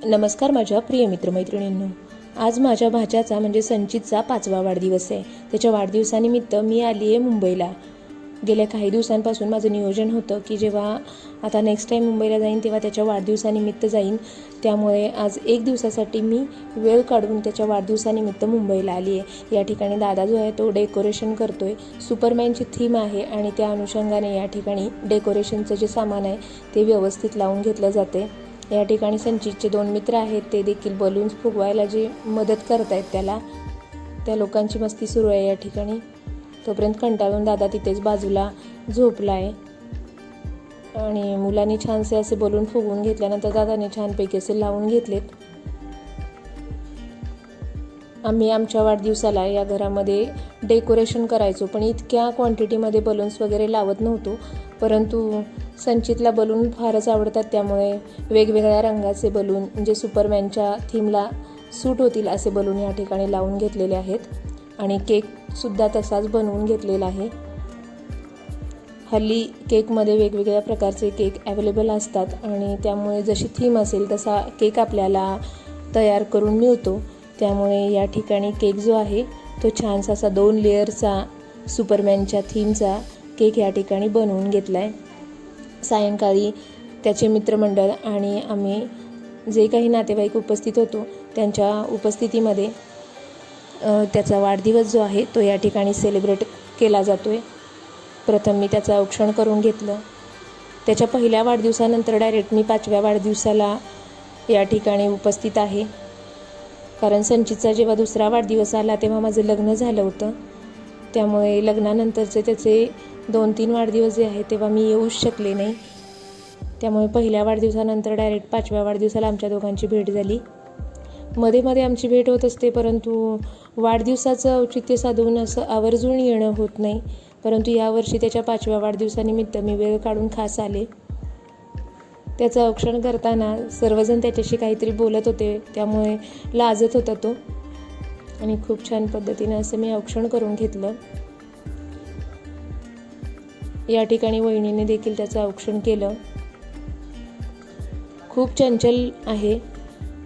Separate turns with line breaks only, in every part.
नमस्कार माझ्या प्रिय मित्रमैत्रिणींनो. आज माझ्या भाच्याचा म्हणजे संचितचा 5वा वाढदिवस आहे. त्याच्या वाढदिवसानिमित्त मी आली आहे मुंबईला. गेल्या काही दिवसांपासून माझं नियोजन होतं की जेव्हा आता नेक्स्ट टाईम मुंबईला जाईन तेव्हा त्याच्या वाढदिवसानिमित्त जाईन. त्यामुळे आज एक दिवसासाठी मी वेळ काढून त्याच्या वाढदिवसानिमित्त मुंबईला आली आहे. या ठिकाणी दादा जो आहे तो डेकोरेशन करतो आहे. सुपरमॅनची थीम आहे आणि त्या अनुषंगाने या ठिकाणी डेकोरेशनचं जे सामान आहे ते व्यवस्थित लावून घेतलं जाते. या ठिकाणी संचितचे 2 मित्र आहेत, ते देखील बलून्स फुगवायला जी मदत करत आहेत त्या लोकांची मस्ती सुरू आहे या ठिकाणी. तोपर्यंत कंटाळून दादा तिथेच बाजूला झोपला आहे आणि मुलांनी छानसे असे बलून फुगवून घेतल्यानंतर दादाने छानपैकी असे लावून घेतलेत. आम्ही आमच्या वाढदिवसाला या घरामध्ये डेकोरेशन करायचो, पण इतक्या क्वांटिटीमध्ये बलून्स वगैरे लावत नव्हतो. परंतु संचितला बलून फारच आवडतात, त्यामुळे वेगवेगळ्या रंगाचे बलून म्हणजे सुपरमॅनच्या थीमला सूट होतील असे बलून या ठिकाणी लावून घेतलेले आहेत. आणि केकसुद्धा तसाच बनवून घेतलेला आहे. हल्ली केकमध्ये वेगवेगळ्या प्रकारचे केक अवेलेबल असतात आणि त्यामुळे जशी थीम असेल तसा केक आपल्याला तयार करून मिळतो. त्यामुळे या ठिकाणी केक जो आहे तो छानसा असा 2 लेअरचा सुपरमॅनच्या थीमचा केक या ठिकाणी बनवून घेतला आहे. सायंकाळी त्याचे मित्रमंडळ आणि आम्ही जे काही नातेवाईक उपस्थित होतो त्यांच्या उपस्थितीमध्ये त्याचा वाढदिवस जो आहे तो या ठिकाणी सेलिब्रेट केला जातो आहे. प्रथम मी त्याचं औक्षण करून घेतलं. त्याच्या पहिल्या वाढदिवसानंतर डायरेक्ट मी 5व्या वाढदिवसाला या ठिकाणी उपस्थित आहे. कारण संचितचा जेव्हा 2रा वाढदिवस आला तेव्हा माझं लग्न झालं होतं. त्यामुळे लग्नानंतरचे त्याचे 2-3 वाढदिवस जे आहेत तेव्हा मी येऊच शकले नाही. त्यामुळे पहिल्या वाढदिवसानंतर डायरेक्ट 5व्या वाढदिवसाला आमच्या दोघांची भेट झाली. मध्ये मध्ये आमची भेट होत असते, परंतु वाढदिवसाचं औचित्य साधून असं आवर्जून येणं होत नाही. परंतु यावर्षी त्याच्या 5व्या वाढदिवसानिमित्त मी वेळ काढून खास आले. त्याचं औक्षण करताना सर्वजण त्याच्याशी काहीतरी बोलत होते, त्यामुळे लाजत होता तो आणि खूप छान पद्धतीने असं मी औक्षण करून घेतलं. या ठिकाणी वहिनीने देखील त्याचं औक्षण केलं. खूप चंचल आहे.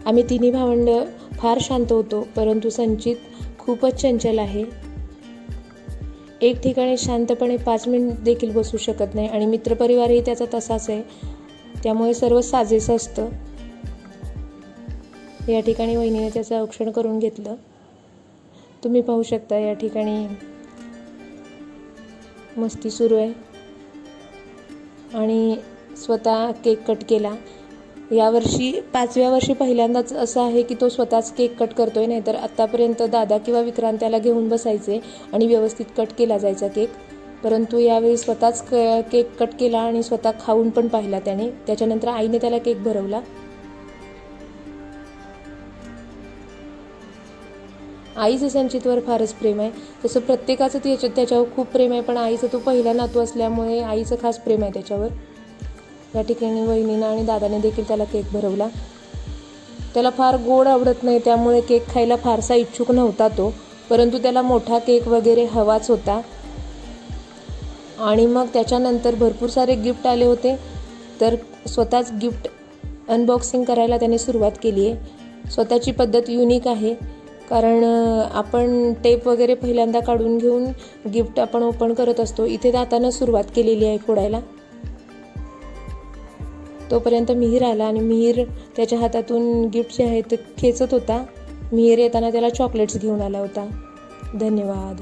आम्ही 3 भावंड फार शांत होतो, परंतु संचित खूपच चंचल आहे. एक ठिकाणी शांतपणे 5 मिनिट देखील बसू शकत नाही आणि मित्रपरिवारही त्याचा तसाच आहे. त्यामुळे सर्व साजेसं असतं. या ठिकाणी वहिनीने त्याचं औक्षण करून घेतलं. तुम्ही पाहू शकता या ठिकाणी मस्ती सुरू आहे आणि स्वतः केक कट केला. यावर्षी 5व्या वर्षी पहिल्यांदाच असं आहे की तो स्वतःच केक कट करतोय. नाहीतर आत्तापर्यंत दादा किंवा विक्रांत त्याला घेऊन बसायचे आणि व्यवस्थित कट केला जायचा केक. परंतु यावेळी स्वतःच केक कट केला आणि स्वतः खाऊन पण पाहिला त्याने. त्याच्यानंतर आईने त्याला केक भरवला. आईचं संचितवर फारच प्रेम आहे. तसं प्रत्येकाचं त्याच्यावर खूप प्रेम आहे, पण आईचं तो पहिला नातू असल्यामुळे आईचं खास प्रेम आहे त्याच्यावर. या ठिकाणी वहिनीनं आणि दादाने देखील त्याला केक भरवला. त्याला फार गोड आवडत नाही, त्यामुळे केक खायला फारसा इच्छुक नव्हता तो. परंतु त्याला मोठा केक वगैरे हवाच होता. आणि मग त्याच्यानंतर भरपूर सारे गिफ्ट आले होते, तर स्वतःच गिफ्ट अनबॉक्सिंग करायला त्याने सुरुवात केली आहे. स्वतःची पद्धत युनिक आहे, कारण आपण टेप वगैरे पहिल्यांदा काढून घेऊन गिफ्ट आपण ओपन करत असतो. इथे दातानं सुरुवात केलेली आहे फोडायला. तोपर्यंत मिहीर आला आणि मिहीर त्याच्या हातातून गिफ्ट जे आहे ते खेचत होता. मिहीर येताना त्याला चॉकलेट्स घेऊन आला होता. धन्यवाद.